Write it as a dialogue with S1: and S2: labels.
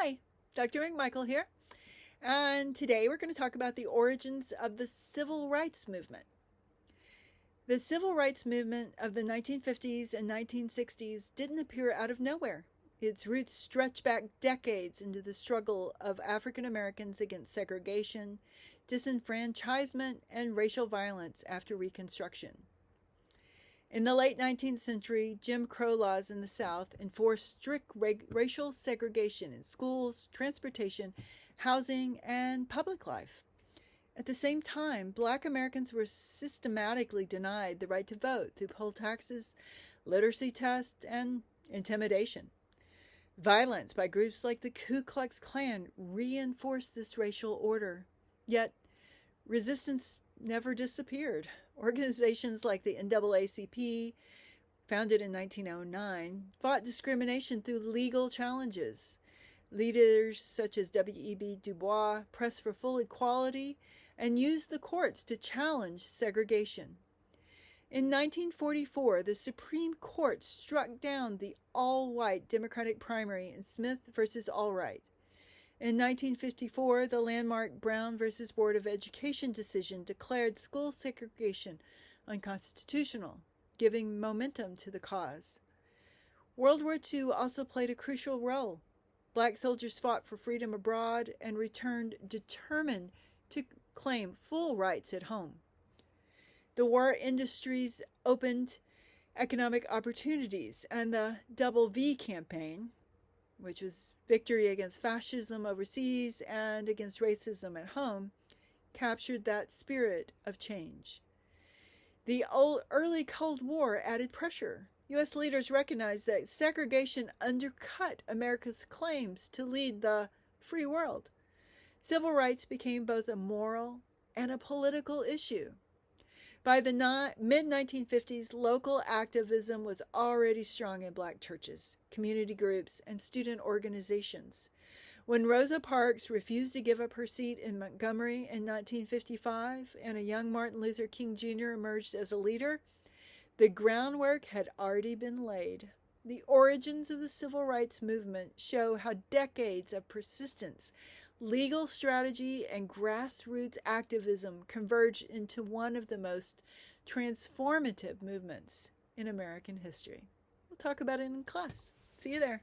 S1: Hi, Dr. McMichael here, and today we're going to talk about the origins of the Civil Rights Movement. The Civil Rights Movement of the 1950s and 1960s didn't appear out of nowhere. Its roots stretch back decades into the struggle of African Americans against segregation, disenfranchisement, and racial violence after Reconstruction. In the late 19th century, Jim Crow laws in the South enforced strict racial segregation in schools, transportation, housing, and public life. At the same time, Black Americans were systematically denied the right to vote through poll taxes, literacy tests, and intimidation. Violence by groups like the Ku Klux Klan reinforced this racial order. Yet, resistance never disappeared. Organizations like the NAACP, founded in 1909, fought discrimination through legal challenges. Leaders such as W.E.B. Du Bois pressed for full equality and used the courts to challenge segregation. In 1944, the Supreme Court struck down the all-white Democratic primary in Smith versus Allwright. In 1954, the landmark Brown v. Board of Education decision declared school segregation unconstitutional, giving momentum to the cause. World War II also played a crucial role. Black soldiers fought for freedom abroad and returned determined to claim full rights at home. The war industries opened economic opportunities, and the Double V campaign, which was victory against fascism overseas and against racism at home, captured that spirit of change. The early Cold War added pressure. U.S. leaders recognized that segregation undercut America's claims to lead the free world. Civil rights became both a moral and a political issue. By the mid-1950s, local activism was already strong in Black churches, community groups, and student organizations. When Rosa Parks refused to give up her seat in Montgomery in 1955 and a young Martin Luther King Jr. emerged as a leader, the groundwork had already been laid. The origins of the Civil Rights Movement show how decades of persistence, legal strategy, and grassroots activism converged into one of the most transformative movements in American history. We'll talk about it in class. See you there.